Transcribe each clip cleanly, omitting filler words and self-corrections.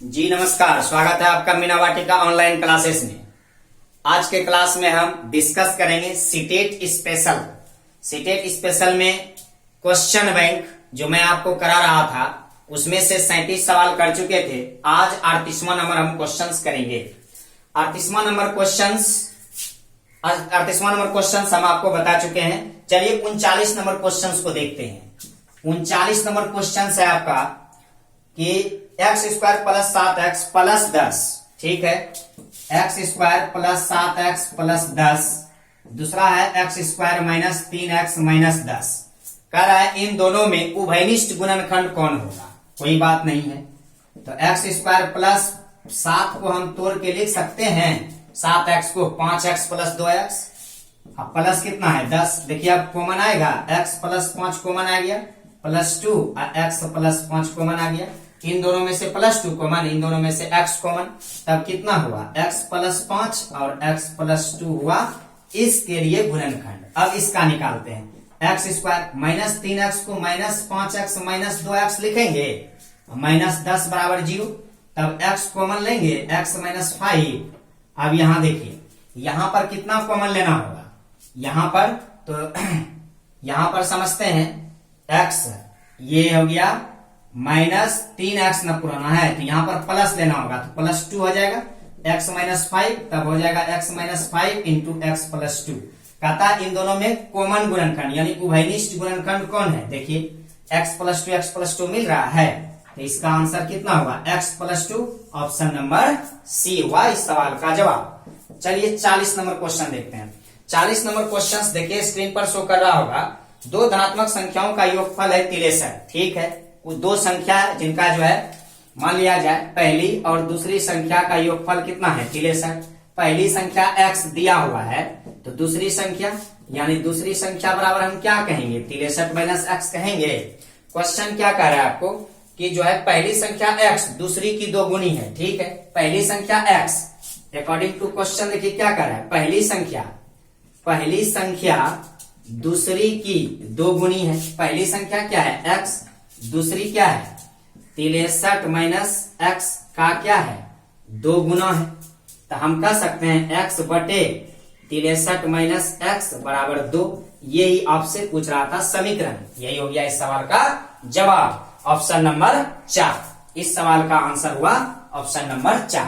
जी नमस्कार, स्वागत है आपका मीना वाटिका ऑनलाइन क्लासेस में। आज के क्लास में हम डिस्कस करेंगे सीटेट स्पेशल। सीटेट स्पेशल में क्वेश्चन बैंक जो मैं आपको करा रहा था उसमें से 37 सवाल कर चुके थे। आज 38वां नंबर हम क्वेश्चंस करेंगे। 38वां नंबर क्वेश्चंस हम आपको बता चुके हैं। चलिए 39 नंबर क्वेश्चंस को देखते हैं। 39 नंबर क्वेश्चन है आपका कि x square plus 7x plus 10, ठीक है, x square plus 7x plus 10। दूसरा है x square minus 3x minus 10। कह रहा है इन दोनों में उभयनिष्ठ गुणनखंड कौन होगा। कोई बात नहीं है, तो एक्स स्क्वायर प्लस 7 को हम तोड़ के लिख सकते हैं। 7x को 5x प्लस 2x, अब प्लस कितना है 10। देखिए अब कॉमन आएगा, x प्लस 5 कॉमन आ गया, प्लस 2 और x प्लस 5 कॉमन आ गया। इन दोनों में से प्लस 2 कॉमन, इन दोनों में से x कॉमन, तब कितना हुआ x प्लस 5 और x प्लस 2 हुआ इसके लिए गुणनखंड। अब इसका निकालते हैं। एक्स स्क्वायर माइनस 3x को माइनस 5x माइनस 2x लिखेंगे, माइनस 10 बराबर 0, तब x कॉमन लेंगे, x माइनस 5। अब यहां देखिए, यहां पर कितना कॉमन लेना होगा, यहां पर तो यहां पर समझते हैं x ये हो गया माइनस 3x न पुराना है तो यहां पर प्लस लेना होगा, तो प्लस 2 हो जाएगा, x माइनस 5, तब हो जाएगा x minus 5 into x plus 2। कहता है इन दोनों में कॉमन गुणनखंड यानी उभयनिष्ठ गुणनखंड कौन है। देखिए x प्लस 2 मिल रहा है, तो इसका आंसर कितना होगा x plus 2, option number C हुआ इस सवाल का जवाब। चलिए 40 नंबर क्वेश्चन देखते हैं। 40 नंबर क्वेश्चन देखिए स्क्रीन पर शो कर रहा होगा। दो धनात्मक संख्याओं का योगफल है 63, ठीक है। कुछ दो संख्या है जिनका जो है मान लिया जाए पहली और दूसरी संख्या का योगफल कितना है 63। पहली संख्या x दिया हुआ है तो दूसरी संख्या यानी दूसरी संख्या बराबर हम क्या कहेंगे 63 माइनस x कहेंगे। क्वेश्चन क्या कह रहा है आपको कि जो है पहली संख्या x दूसरी की 2 गुनी है, ठीक है। पहली संख्या x अकॉर्डिंग टू क्वेश्चन देखिए क्या कर रहा है, पहली संख्या दूसरी की 2 गुनी है। पहली संख्या क्या है x, दूसरी क्या है 63 माइनस x का क्या है 2 गुना है, तो हम कह सकते हैं x बटे 63 माइनस x बराबर 2। यही आपसे पूछ रहा था समीकरण, यही हो गया इस सवाल का जवाब, ऑप्शन नंबर 4। इस सवाल का आंसर हुआ ऑप्शन नंबर 4।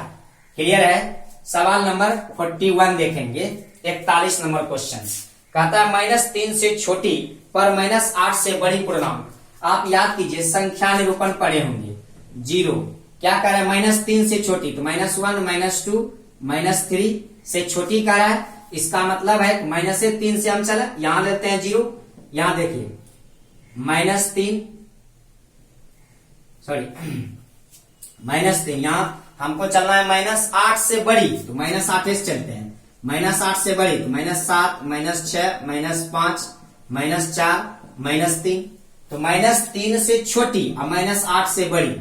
क्लियर है। सवाल नंबर 41 देखेंगे। 41 नंबर क्वेश्चन कहता है -3 से छोटी पर -8 से बड़ी पूर्णांक। आप याद कीजिए संख्या निरूपण पढ़े होंगे। 0 क्या कर रहा है -3 से छोटी, तो -1 -2 -3 से छोटी कह रहा है। इसका मतलब है -3 से हम चले, यहां लेते हैं 0, यहां देखिए -3 यहां हमको चलना है -8 से बड़ी, तो -8 से चलते हैं। -8 से बड़ी तो -7 -6 -5 -4 -3, तो -3 से छोटी और -8 से बड़ी।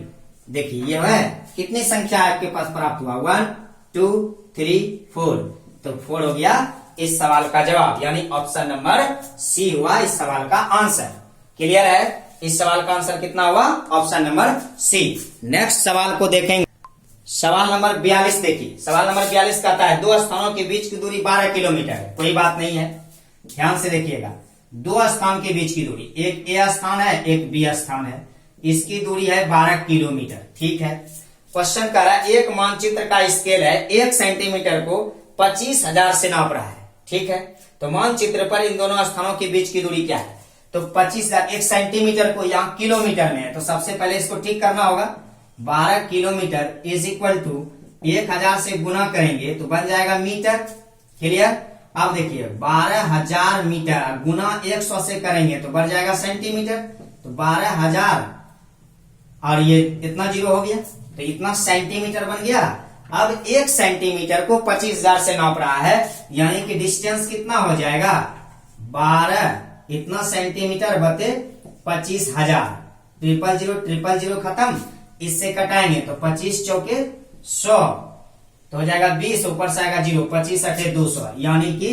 देखिए ये है कितनी संख्या आपके पास प्राप्त हुआ 1 2 3 4, तो 4 हो गया इस सवाल का जवाब, यानी ऑप्शन नंबर सी हुआ इस सवाल का आंसर। क्लियर है। इस सवाल का आंसर कितना हुआ, ऑप्शन नंबर सी। नेक्स्ट सवाल को देखेंगे। सवाल नंबर 42 देखिए। सवाल नंबर 42 कहता है दो स्थानों के बीच की दूरी 12 किलोमीटर है। कोई बात नहीं है, ध्यान से देखिएगा। दो स्थान के बीच की दूरी, एक ए स्थान है एक बी स्थान है, इसकी दूरी है 12 किलोमीटर, ठीक है। क्वेश्चन कह रहा है एक मानचित्र का स्केल है 1 सेंटीमीटर को 25,000 से नाप रहा है, ठीक है। तो मानचित्र पर इन दोनों स्थानों के बीच की दूरी क्या है, तो 25,000। 1 सेंटीमीटर को यहाँ किलोमीटर में है, तो सबसे पहले इसको ठीक करना होगा। 12 किलोमीटर इज इक्वल टू 1000 से गुना करेंगे तो बन जाएगा मीटर। क्लियर। अब देखिए 12,000 मीटर गुना 100 से करेंगे तो बढ़ जाएगा सेंटीमीटर, तो 12,000 और ये इतना 0 हो गया तो इतना सेंटीमीटर बन गया। अब 1 सेंटीमीटर को 25,000 से नाप रहा है, यानी कि डिस्टेंस कितना हो जाएगा 12 इतना सेंटीमीटर बटे 25,000। 000 खत्म, इससे कटाएंगे तो 25 चौके 100, तो हो जाएगा 20, ऊपर से आएगा 0, 25 8 200 यानी कि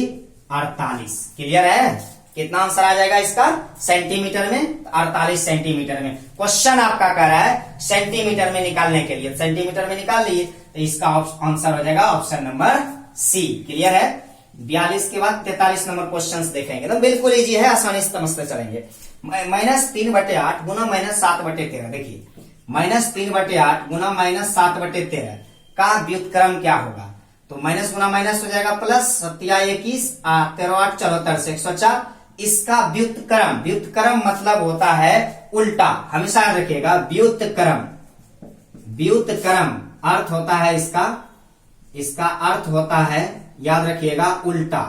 48। क्लियर है। कितना आंसर आ जाएगा इसका सेंटीमीटर में, 48 सेंटीमीटर में। क्वेश्चन आपका कह रहा है सेंटीमीटर में निकालने के लिए, सेंटीमीटर में निकाल लिए तो इसका आंसर हो जाएगा ऑप्शन नंबर सी। क्लियर है। 42 के बाद 43 नंबर क्वेश्चन देखेंगे तो बिल्कुल इजी है, आसानी से समझते चलेंगे। -3/8 गुना -7/13। देखिए -3/8 गुना -7/13 का व्युत्क्रम क्या होगा? तो माइनस गुना माइनस हो जाएगा प्लस, 7×21 13 8 74 से 104। इसका व्युत्क्रम, व्युत्क्रम मतलब होता है उल्टा, हमेशा याद रखिएगा। व्युत्क्रम, व्युत्क्रम अर्थ होता है इसका अर्थ होता है, याद रखिएगा, उल्टा।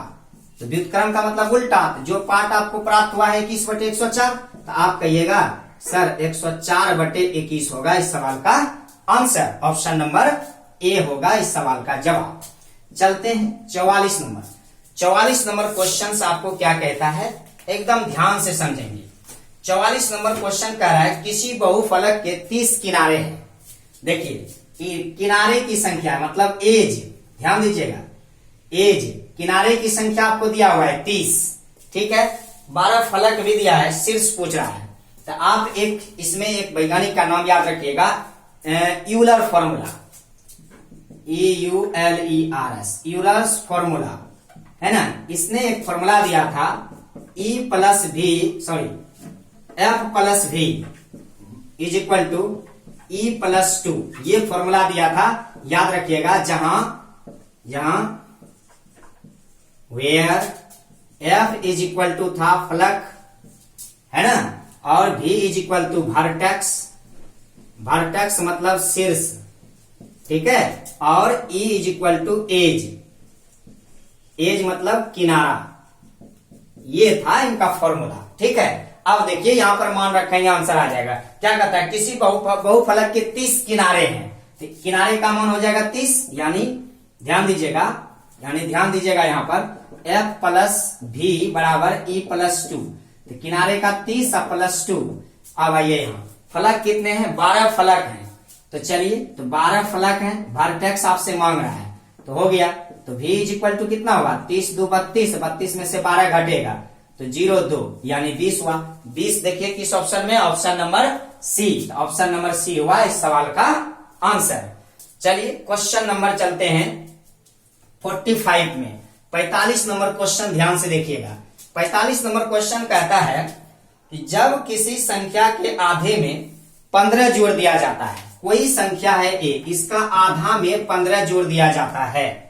तो व्युत्क्रम का मतलब उल्टा। जो पार्ट आपको प्राप्त हुआ है 21/104, तो आप कहिएगा सर 104/21 होगा इस सवाल का आंसर। ऑप्शन नंबर ए होगा इस सवाल का जवाब। चलते हैं 44 नंबर। 44 नंबर क्वेश्चन आपको क्या कहता है, एकदम ध्यान से समझेंगे। 44 नंबर क्वेश्चन कह रहा है किसी बहुफलक के 30 किनारे हैं। देखिए किनारे की संख्या मतलब एज, ध्यान दीजिएगा, एज किनारे की संख्या आपको दिया हुआ है 30, ठीक है। 12 फलक भी दिया है, शीर्ष पूछ रहा है। तो आप इसमें एक वैज्ञानिक का नाम याद रखिएगा, Euler formula, EULERS, Euler's formula है ना। इसने एक फॉर्मूला दिया था F plus V is equal to E+2, ये फॉर्मूला दिया था, याद रखिएगा। जहां where F is equal to था फलक, है ना, और V is equal to vertex, vertex मतलब शीर्ष, ठीक है, और E is equal to edge, edge मतलब किनारा। ये था इनका फॉर्मूला, ठीक है। अब देखिए यहां पर मान रखेंगे, आंसर आ जाएगा। क्या कहता है, किसी बहुफलक के 30 किनारे हैं, तो किनारे का मान हो जाएगा 30, यानी ध्यान दीजिएगा यहां पर F प्लस V बराबर E+2। तो किनारे का 30 प्लस 2। अब आइए यहाँ फलक कितने हैं, 12 फलक हैं। तो चलिए, तो 12 फलक हैं, वर्टेक्स आपसे मांग रहा है, तो हो गया। तो V इज इक्वल टू कितना होगा, 30 2 32, 32 में से 12 घटेगा तो 0 2 यानी 20 हुआ। 20 देखिए किस ऑप्शन में, option number C, option number C हुआ इस सवाल का आंसर। चलिए क्वेश्चन नंबर चलते हैं 45 में। 45 नंबर क्वेश्चन ध्यान से देखिएगा। 45 नंबर क्वेश्चन कहता है कि जब किसी संख्या के आधे में 15 जोड़ दिया जाता है, कोई संख्या है ए, इसका आधा में 15 जोड़ दिया जाता है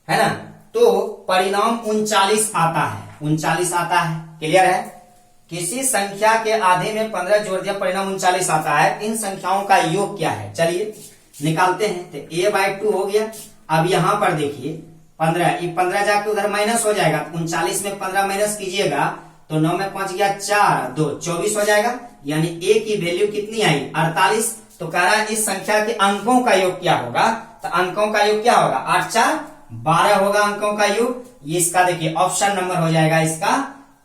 ना, तो परिणाम 39 आता है, 39 आता है। क्लियर है। किसी संख्या के आधे में 15 जोड़ दिया, परिणाम 39 आता है। इन संख्याओं का योग क्या है, चलिए निकालते हैं। तो a/2 हो गया। अब यहां पर देखिए 15 जाके उधर माइनस हो जाएगा, 39 में 15 माइनस कीजिएगा तो 9 में 5 गया 4 2 24 हो जाएगा, यानी a की वैल्यू कितनी आई, 48। तो कह रहा है इस संख्या के अंकों का योग क्या होगा, तो अंकों का योग क्या होगा, 8 4 12 होगा अंकों का योग। ये इसका देखिए ऑप्शन नंबर हो जाएगा, इसका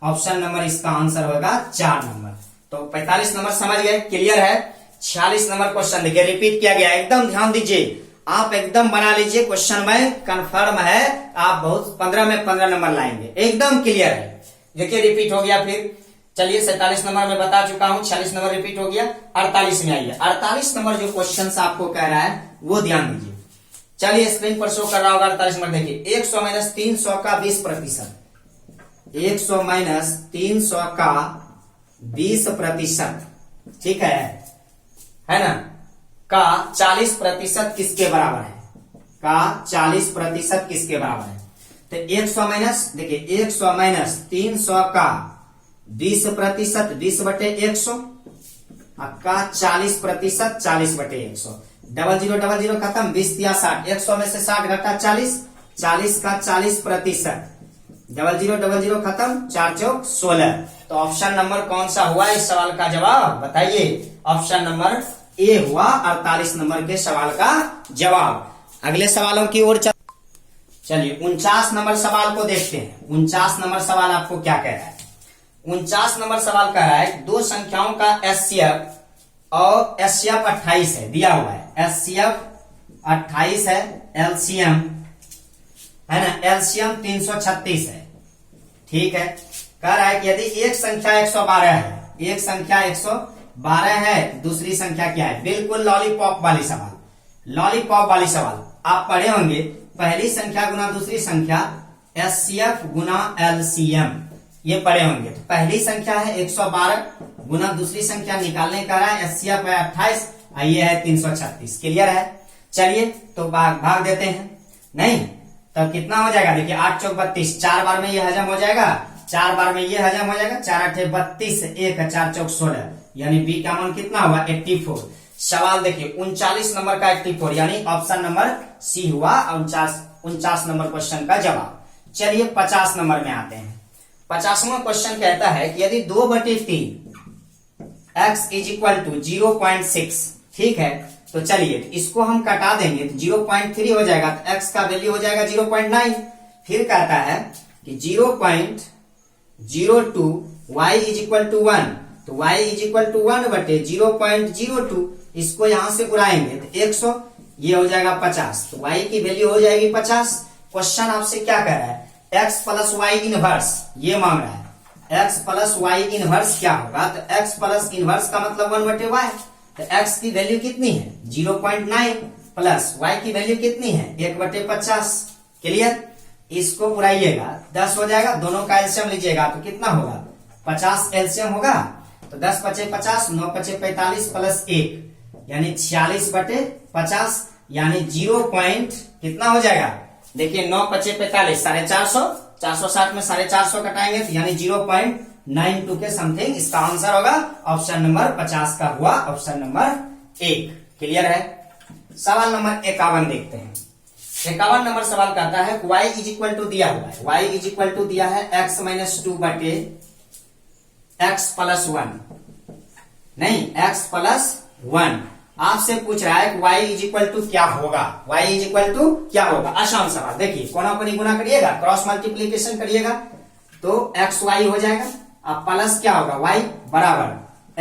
ऑप्शन नंबर, इसका आंसर होगा 4 नंबर। तो 45 नंबर समझ गए, क्लियर है। 46 नंबर क्वेश्चन देखिए रिपीट किया गया, एकदम ध्यान दीजिए, आप एकदम बना लीजिए, क्वेश्चन में कंफर्म है, आप बहुत 15 में 15 नंबर लाएंगे, एकदम क्लियर है। देखिए रिपीट हो गया। फिर चलिए 47 नंबर में बता चुका हूं, 46 नंबर रिपीट हो गया। 48 में आइए, 48 नंबर जो क्वेश्चन आपको कह रहा है वो ध्यान दीजिए। चलिए स्क्रीन पर शो कर रहा होगा 48 नंबर, देखिए 100 माइनस 300 का 20%, 100 माइनस 300 का 20%, ठीक है ना, का 40% किसके बराबर है, का 40% किसके बराबर है। तो 100 माइनस, देखिए 100 माइनस 300 का 20%, 20/100 का 40%, 40/100, 00 00 खत्म, 20 या 60, 100 में से 60 घटा 40, 40 का 40%, 00 00 खत्म, 4 चौक 16। तो ऑप्शन नंबर कौन सा हुआ इस सवाल का जवाब, बताइए। ऑप्शन नंबर ए हुआ 48 नंबर के सवाल का जवाब। अगले सवालों की ओर चलिए 49 नंबर सवाल को देखते हैं। 49 नंबर सवाल आपको क्या कह रहा है, 49 नंबर सवाल कह रहा है दो संख्याओं का एचसीएफ और एचसीएफ 28 है, दिया हुआ है, एचसीएफ 28 है, एलसीएम है ना, एलसीएम 336 है, ठीक है। कह रहा है कि यदि एक संख्या 112 है, एक संख्या 112 है, दूसरी संख्या क्या है? बिल्कुल लॉलीपॉप वाली सवाल, लॉलीपॉप वाली सवाल आप पढ़े होंगे। पहली संख्या गुना दूसरी संख्या एचसीएफ गुना एलसीएम, ये पढ़े होंगे। तो पहली संख्या है 112 गुना दूसरी संख्या निकालने का रहा है, एचसीएफ है 28, ये है 336। क्लियर है? चलिए तो भाग देते हैं। नहीं तब कितना हो जाएगा? देखिए 8 चौक 32, 4 बार में ये हजम हो जाएगा, 4 बार में ये हजम हो जाएगा, 4 8 32, 1 4 चौक 16, यानी बी का मान कितना हुआ? 84। सवाल देखिए 39 नंबर का 84, यानी ऑप्शन नंबर सी हुआ 49 नंबर क्वेश्चन का जवाब। चलिए 50 नंबर में आते हैं। 50वां क्वेश्चन कहता है कि यदि 2/3 x इज इक्वल टू 0.6, ठीक है, तो चलिए इसको हम कटा देंगे तो 0.3 हो जाएगा, तो x का वैल्यू हो जाएगा 0.9। फिर कहता है कि 0.02 y इज इक्वल टू 1, तो y इज इक्वल टू 1/0.02, इसको यहां से उड़ाएंगे तो 100, ये हो जाएगा 50, तो y की वैल्यू हो जाएगी 50। क्वेश्चन आपसे क्या कह रहा है? x प्लस वाई इनवर्स ये मांग रहा है। x प्लस वाई इनवर्स क्या होगा? तो x प्लस इनवर्स का मतलब 1/y, तो x की वैल्यू कितनी है? 0.9 प्लस y की वैल्यू कितनी है? 1/50। क्लियर? इसको उड़ाइएगा 10 हो जाएगा, दोनों का एलसीएम लीजिएगा तो कितना होगा? 50 एलसीएम होगा, तो 10 × 50, 9 × 45 प्लस 1 यानी 46/50, यानी 0. कितना हो जाएगा? देखिए 9 × 45 450, 460 में 450 कटाएंगे तो यानी 0.92 के समथिंग इसका आंसर होगा। ऑप्शन नंबर 50 का हुआ ऑप्शन नंबर 1। क्लियर है? सवाल नंबर 51 देखते हैं। 51 नंबर सवाल कहता है y इज इक्वल टू दिया हुआ है, y इज इक्वल टू दिया है x - 2/x + 1, नहीं x + 1। आपसे पूछ रहा है कि y इज इक्वल टू क्या होगा? y इज इक्वल टू क्या होगा? आसान सवाल। देखिए कोना कोनी गुना करिएगा, क्रॉस मल्टीप्लीकेशन करिएगा तो xy हो जाएगा, अब प्लस क्या होगा? y बराबर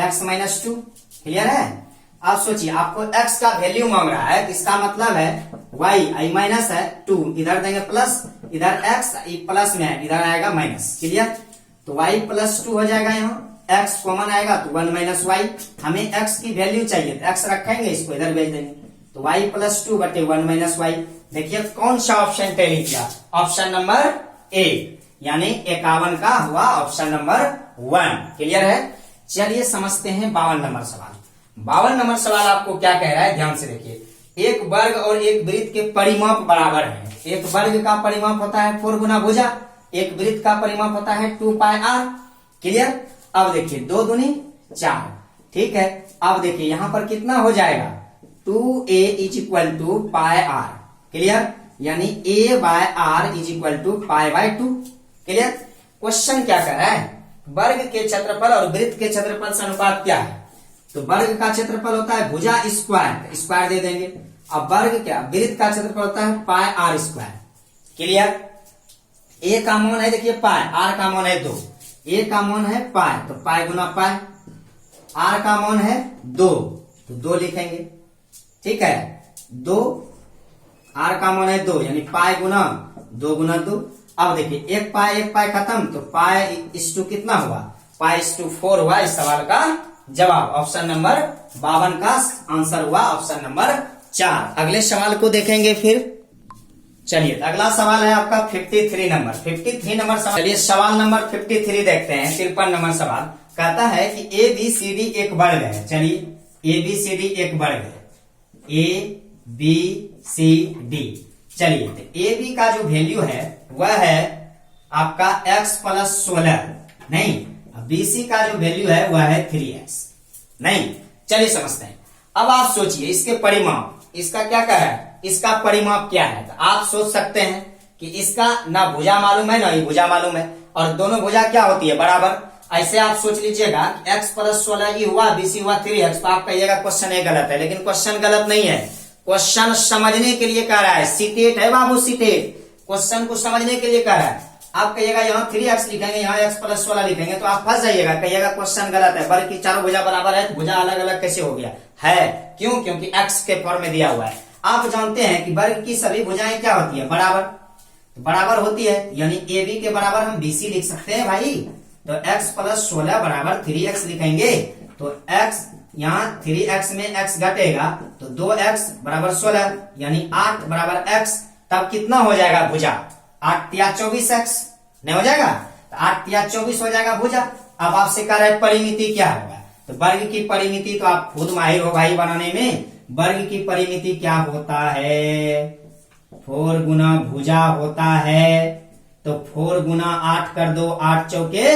x - 2। क्लियर है? आप सोचिए आपको x का वैल्यू मांग रहा है, इसका मतलब है y i माइनस है 2, इधर देंगे प्लस, इधर x प्लस में है, इधर आएगा माइनस। क्लियर? तो y + 2 हो जाएगा, यहाँ x कॉमन आएगा तो 1 - y। हमें x की वैल्यू चाहिए तो x रखेंगे, इसको इधर भेज देंगे, तो y + 2/1 - y। देखिए कौन सा ऑप्शन टैली किया? ऑप्शन नंबर 1, यानी 51 का हुआ ऑप्शन नंबर 1। क्लियर है? चलिए समझते हैं 52 नंबर सवाल। 52 नंबर सवाल आपको क्या कह रहा है? ध्यान से देखिए। एक वर्ग और एक वृत्त के परिमाप बराबर है। एक वर्ग का परिमाप होता है 4 गुना भुजा, एक वृत्त का परिमाप होता है 2πr। क्लियर? अब देखिए 2 दूनी 4, ठीक है। अब देखिए यहां पर कितना हो जाएगा? 2a is equal to πr। Clear? यानी a/r is equal to π/2। Clear? Question क्या कर रहा है? वर्ग के क्षेत्रफल और वृत्त के क्षेत्रफल से अनुपात क्या है? तो वर्ग का क्षेत्रफल होता है भुजा स्क्वायर, स्क्वायर दे देंगे। अब वर्ग क्या? वृत्त का क्षेत्रफल होता है πr²। क्लियर? a का मान है देखिए π, r का मान है 2, a का मान है π, तो π गुना π, r का मान है 2, तो 2 लिखेंगे, ठीक है। 2, r का मान है 2, यानी π गुना 2 गुना 2। अब देखिए एक पाई खत्म, तो π/2 कितना हुआ? π/4 हुआ इस सवाल का जवाब। ऑप्शन नंबर 52 का आंसर हुआ ऑप्शन नंबर 4। अगले सवाल को देखेंगे फिर। चलिए अगला सवाल है आपका 53 नंबर। 53 नंबर सवाल, चलिए सवाल नंबर 53 देखते हैं। 53 नंबर सवाल कहता है कि ABCD एक वर्ग है। चलिए ABCD एक वर्ग है, ABCD। चलिए तो AB का जो वैल्यू है वह है आपका x + 16, नहीं। BC का जो वैल्यू है वह है 3x, नहीं। चलिए समझते हैं। अब आप सोचिए इसके परिमाप, इसका क्या कह रहा है? इसका परिमाप क्या है? तो आप सोच सकते हैं कि इसका ना भुजा मालूम है ना ही भुजा मालूम है, और दोनों भुजा क्या होती है? बराबर। ऐसे आप सोच लीजिएगा x + 16 ही हुआ, BC हुआ 3x, तो आप कहिएगा क्वेश्चन ये गलत है, लेकिन क्वेश्चन गलत नहीं है। क्वेश्चन समझने के लिए कह रहा है, सीटेट है बाबू, सीटेट। क्वेश्चन को समझने के लिए कह रहा है। आप कहिएगा यहाँ 3x लिखेंगे, यहाँ x + 16 लिखेंगे, तो आप फंस जाइएगा, कहिएगा क्वेश्चन गलत है। वर्ग की चारों भुजा बराबर है तो भुजा अलग अलग कैसे हो गया है? क्यों? क्योंकि x के फॉर्म में दिया हुआ है। आप जानते हैं कि वर्ग की सभी भुजाएं क्या होती है? बराबर। तो बराबर होती है, यानी AB के बराबर हम BC लिख सकते हैं भाई। तो x प्लस 16 बराबर 3x लिखेंगे। तो x यहाँ 3x में x घटेगा तो 2x बराबर 16 यानी 8 बराबर x। तब कितना हो जाएगा भुजा? 8 तिया 24x नहीं हो जाएगा? तो 8 तिया 24 हो जाएगा भुजा। अब आपसे कह रहा है परिमिति क्या होगा? तो वर्ग की परिमिति तो आप खुद माहिर हो भाई बनाने में। वर्ग की परिमिति क्या होता है? 4 गुना भुजा होता है। तो 4 गुना 8 कर दो, 8 चौके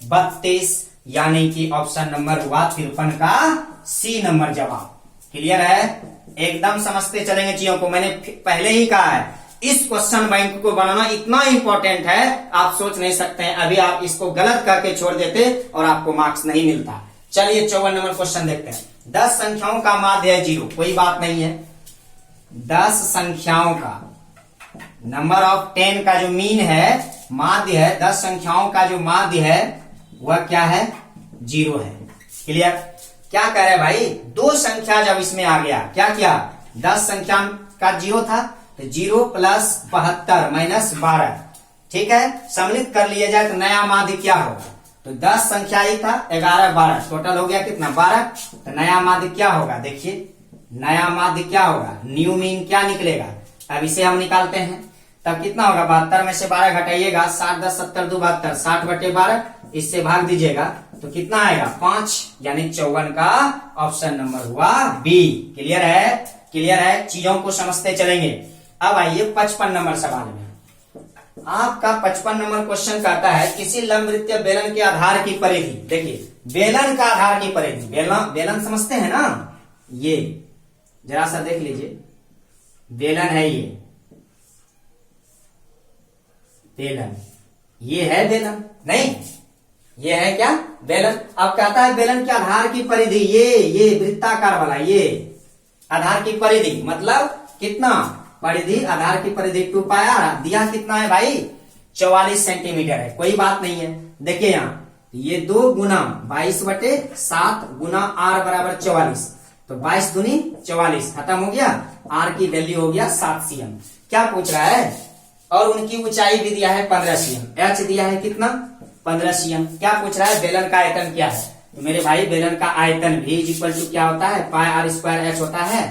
32, यानी कि ऑप्शन नंबर हुआ 53 का सी नंबर जवाब। क्लियर है? एकदम समझते चलेंगे चीजों को। मैंने पहले ही कहा है इस क्वेश्चन बैंक को बनाना इतना इंपॉर्टेंट है, आप सोच नहीं सकते हैं। अभी आप इसको गलत करके छोड़ देते और आपको मार्क्स नहीं मिलता। चलिए 54 नंबर क्वेश्चन देखते हैं। 10 संख्याओं का माध्य है 0, कोई बात नहीं है। 10 संख्याओं का नंबर ऑफ 10 का जो मीन है, माध्य है, 10 संख्याओं का जो माध्य है वह क्या है? 0 है। क्लियर? क्या कह रहे भाई? 2 संख्या जब इसमें आ गया, क्या किया? 10 संख्या का 0 था तो 0 प्लस 72 माइनस 12, ठीक है, सम्मिलित कर लिया जाए तो नया माध्य क्या होगा? तो 10 संख्या ही था, 11 12 टोटल हो गया कितना? 12। तो नया माध्य क्या होगा? देखिए नया माध्य क्या होगा? न्यू मीन क्या निकलेगा? अब इसे हम निकालते हैं। तब कितना होगा? 72 में से 12 घटाइएगा, 7 10 70 2 72, 60/12 इससे भाग दीजिएगा तो कितना आएगा? 5, यानी 54 का ऑप्शन नंबर हुआ बी। क्लियर है? क्लियर है? चीजों को समझते चलेंगे। अब आइए 55 नंबर सवाल में। आपका 55 नंबर क्वेश्चन कहता है किसी लंबवृत्तीय बेलन के आधार की परिधि। देखिए बेलन का आधार की परिधि, बेलन समझते हैं ना? ये जरा सा देख लीजिए, बेलन है ये, बेलन, ये है बेलन नहीं, ये है क्या? बेलन। अब कहता है बेलन के आधार की परिधि, ये वृत्ताकार वाला, ये आधार की परिधि मतलब कितना? परिधि, आधार की परिधि 2 पाया, दिया कितना है भाई? 44 सेंटीमीटर है। कोई बात नहीं है। देखिए यहाँ ये 2 गुना 22/7 गुना r बराबर 44, तो 22 दूनी 44, खत्म हो गया। r की वैल्यू हो गया 7 cm। क्या पूछ रहा है? और उनकी ऊंचाई भी दिया है 15 cm, h दिया है कितना? 15 cm। क्या पूछ रहा है? बेलन का आयतन क्या है? तो मेरे भाई बेलन का आयतन भी इक्वल टू क्या होता है? पाई r स्क्वायर h होता है।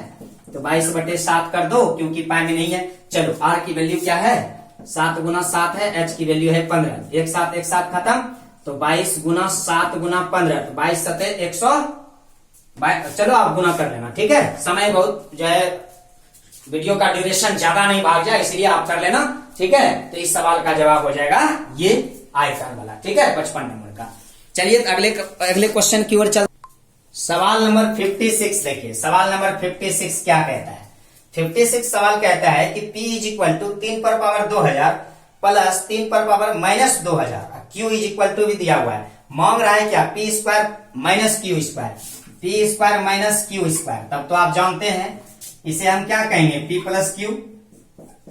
तो 22/7 कर दो, क्योंकि पाई में नहीं है। चलो r की वैल्यू क्या है? 7 गुना 7 है, h की वैल्यू है 15। एक साथ खत्म, तो 22 गुना 7 गुना 15, तो 22 सते 100। चलो आप गुना कर लेना, ठीक है? समय बहुत जो है, वीडियो का ड्यूरेशन ज्यादा नहीं भाग जाए, इसलिए आप कर लेना, ठीक है? तो इस सवाल का जवाब हो जाएगा ये आयतन वाला, ठीक है? 55 नंबर का। चलिए अगले क्वेश्चन की ओर चल। सवाल नंबर 56 देखिए। सवाल नंबर 56 क्या कहता है? 56 सवाल कहता है कि P इज इक्वल टू 3 पर पावर 2000 प्लस 3 पर power minus 2000, Q is equal to भी दिया हुआ है। मांग रहा है क्या? P square minus Q square, P square minus Q square. तब तो आप जानते हैं इसे हम क्या कहेंगे? P प्लस क्यू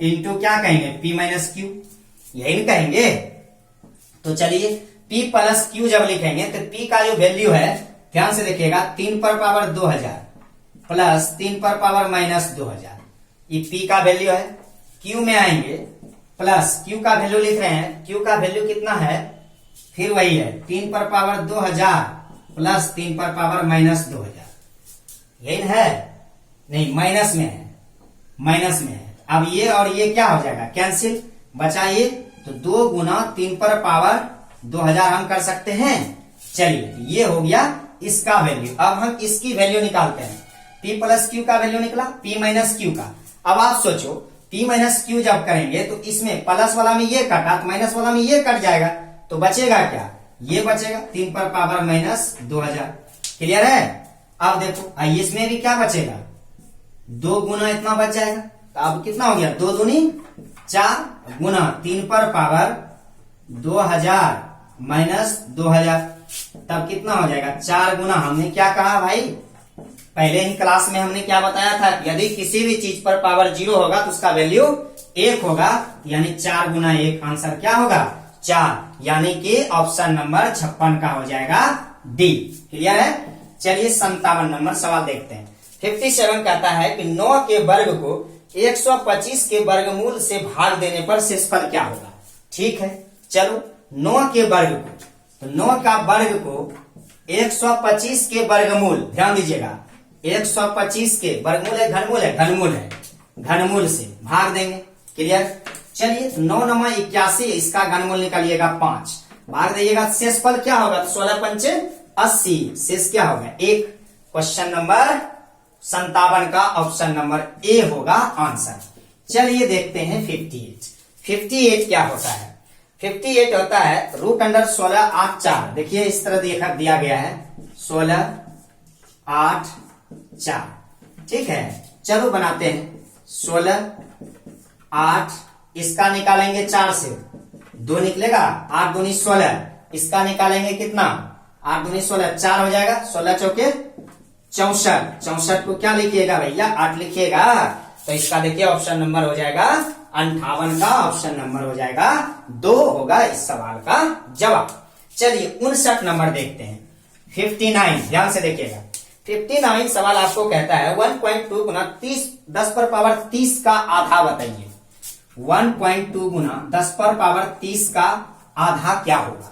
इंटू क्या कहेंगे? P माइनस क्यू, यही कहेंगे। तो चलिए P प्लस क्यू जब लिखेंगे तो P का जो वैल्यू है, ध्यान से देखिएगा, 3 पर पावर 2000 प्लस 3 पर पावर माइनस 2000, ये P का वैल्यू है। Q में आएंगे, प्लस Q का वैल्यू लिख रहे हैं, Q का वैल्यू कितना है? फिर वही है 3 पर पावर 2000 प्लस 3 पर पावर माइनस 2000, यही है? नहीं, माइनस में है, माइनस में है। अब ये और ये क्या हो जाएगा? कैंसिल, बचाइए, तो 2 गुना 3 पर पावर 2000 हम कर सकते हैं। चलिए ये हो गया इसका वैल्यू। अब हम इसकी वैल्यू निकालते हैं। P प्लस क्यू का वैल्यू निकला, P माइनस क्यू का। अब आप सोचो P माइनस क्यू जब करेंगे तो इसमें प्लस वाला में ये कटा तो माइनस वाला में ये कट जाएगा, तो बचेगा क्या? ये बचेगा 3 पर पावर माइनस 2000। क्लियर है? अब देखो इसमें भी क्या बचेगा? 2 गुना इतना बच जाएगा, तो अब कितना हो गया? 2 दूनी 4 गुना 3 पर पावर 2000 माइनस 2000, तब कितना हो जाएगा? 4 गुना, हमने क्या कहा भाई? पहले ही क्लास में हमने क्या बताया था? यदि किसी भी चीज पर पावर 0 होगा तो उसका वैल्यू 1 होगा, यानी 4 गुना 1, आंसर क्या होगा? 4, यानी कि ऑप्शन नंबर 56 का हो जाएगा डी। क्लियर है? चलिए 57 नंबर सवाल देखते हैं। 57 कहता है कि 9 के वर्ग को 125 के वर्गमूल से भाग देने पर शेषफल क्या होगा? ठीक है, चलो 9 के वर्ग को तो 9 का वर्ग को 125 के वर्गमूल, ध्यान दीजिएगा, 125 के वर्गमूल है घनमूल है, घनमूल है, घनमूल से भाग देंगे। क्लियर। चलिए 9 9 81, इसका घनमूल निकालिएगा 5, भाग दीजिएगा, शेषफल क्या होगा, 16 पंचे 80, शेष क्या होगा 1। क्वेश्चन नंबर 57 का ऑप्शन नंबर ए होगा आंसर। चलिए देखते हैं 58। 58 क्या होता है, 58 होता है रूट अंडर 16 8 4। देखिए इस तरह दिया गया है 16 8 4, ठीक है। चलो बनाते हैं 16 8, इसका निकालेंगे 4 से, 2 निकलेगा, 8 दूनी 16, इसका निकालेंगे कितना, 8 दूनी 16, 4 हो जाएगा, 16 चौके 64, 64 को क्या लिखिएगा भैया 8 लिखिएगा। तो इसका देखिए ऑप्शन नंबर हो जाएगा 58 का ऑप्शन नंबर हो जाएगा 2 होगा इस सवाल का जवाब। चलिए 59 नंबर देखते हैं 59, ध्यान से देखिएगा। 59 सवाल आपको कहता है 1.2 गुना 30 10 पर पावर 30 का आधा बताइए। 1.2 गुना 10 पर पावर 30 का आधा क्या होगा।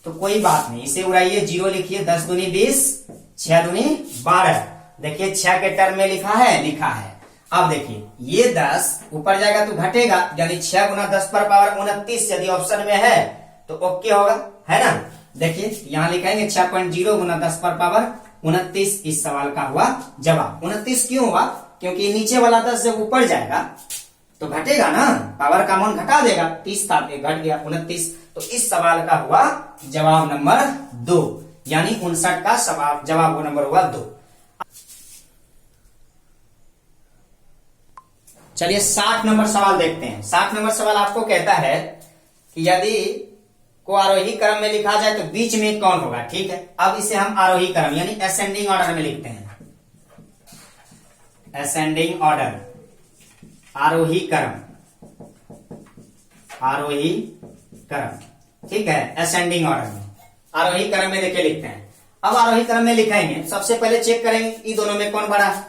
तो कोई बात नहीं, इसे उड़ाइए, 0 लिखिए, 10 दूनी 20, 6 दूनी 12। देखिए 6 के टर्म में लिखा है, लिखा है। अब देखिए ये 10 ऊपर जाएगा तो घटेगा, यानी 6 गुना 10 पर पावर 29 यदि ऑप्शन में है तो ओके होगा, है ना। देखिए यहां लिखेंगे 6.0 गुना 10 पर पावर 29 इस सवाल का हुआ जवाब। 29 क्यों हुआ, क्योंकि नीचे वाला 10 जब ऊपर जाएगा तो घटेगा ना, पावर का मान घटा देगा, 30 था घट गया 29। तो इस सवाल का हुआ जवाब नंबर 2, यानी 59 का सवाल जवाब नंबर हुआ 2। चलिए 60 नंबर सवाल देखते हैं। 60 नंबर सवाल आपको कहता है कि यदि को आरोही क्रम में लिखा जाए तो बीच में कौन होगा, ठीक है। अब इसे हम आरोही क्रम यानी असेंडिंग ऑर्डर में लिखते हैं, असेंडिंग ऑर्डर, आरोही क्रम, आरोही क्रम, ठीक है, असेंडिंग ऑर्डर में, आरोही क्रम में देखिए लिखते हैं। अब आरोही क्रम में लिखेंगे, सबसे पहले चेक करेंगे ई दोनों में कौन बड़ा है,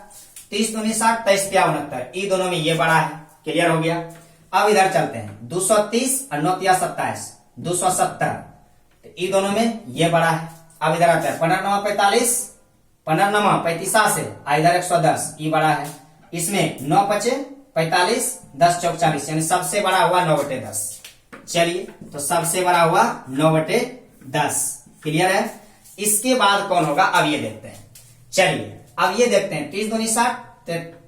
30 दूनी 60, 23 तिया 69, ई दोनों में ये बड़ा है, क्लियर हो गया। अब इधर चलते हैं 230 और 9 तिया 27, 270, तो ई दोनों में ये बड़ा है। अब इधर आता है 15 9 45, 15 9 35 से, इधर 110, ई बड़ा है। इसमें 9 5 45, 10 चौक 40, यानी सबसे बड़ा हुआ 9/10। चलिए तो सबसे बड़ा हुआ 9/10, क्लियर है। इसके बाद कौन होगा अब ये देखते हैं। चलिए अब ये देखते हैं 30 दूनी 60,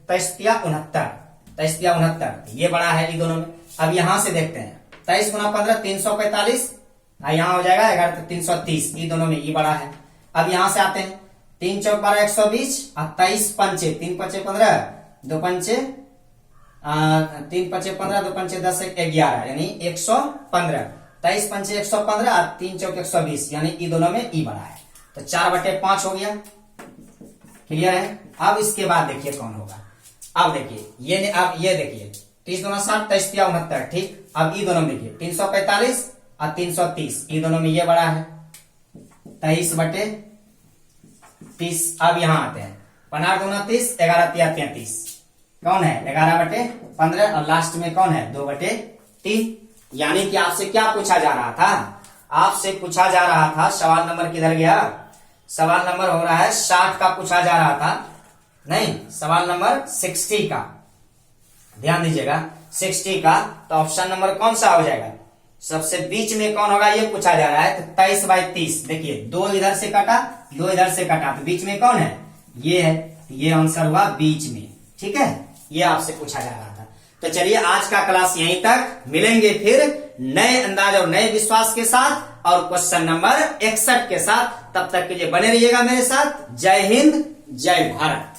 23 तिया 69, 23 तिया 69, ये बड़ा है इन दोनों में। अब यहां से देखते हैं 23 गुना 15 345, यहां हो जाएगा 11 330, ये दोनों में ये बड़ा है। अब यहां से आते हैं 3 चौक 12 120 और 23 पंचे, 3 पंचे 15, 2 पंचे 3 पंचे 15, 2 पंचे 10 11, यानी 115, 23 पंचे 115 और 3 चौक 120, यानी ये दोनों में ई बड़ा है। तो 4/5 हो गया, क्लियर है। अब इसके बाद देखिए कौन होगा। अब देखिए अब ये देखिए 30 दूना 60, 23 तिया 69, ठीक। अब ई दोनों में देखिए 345 और 330, ई दोनों में ये बड़ा है 23/30। अब यहां आते हैं 15 दूना 30, 11 तिया 33, कौन है 11/15, और लास्ट में कौन है 2/3। यानी कि आपसे क्या पूछा जा रहा था, आपसे पूछा जा रहा था, सवाल नंबर किधर गया, सवाल नंबर हो रहा है 60 का पूछा जा रहा था, नहीं सवाल नंबर 60 का, ध्यान दीजिएगा 60 का। तो ऑप्शन नंबर कौन सा हो जाएगा, सबसे बीच में कौन होगा ये पूछा जा रहा है। तो 23/30, देखिए 2 इधर से काटा, 2 इधर से काटा, तो बीच में कौन है ये है, ये आंसर हुआ बीच में, ठीक है। ये आपसे पूछा जा रहा था। तो चलिए आज का क्लास यहीं तक, मिलेंगे फिर नए अंदाज और नए विश्वास के साथ और क्वेश्चन नंबर 61 के साथ। तब तक के लिए बने रहिएगा मेरे साथ। जय हिंद, जय भारत।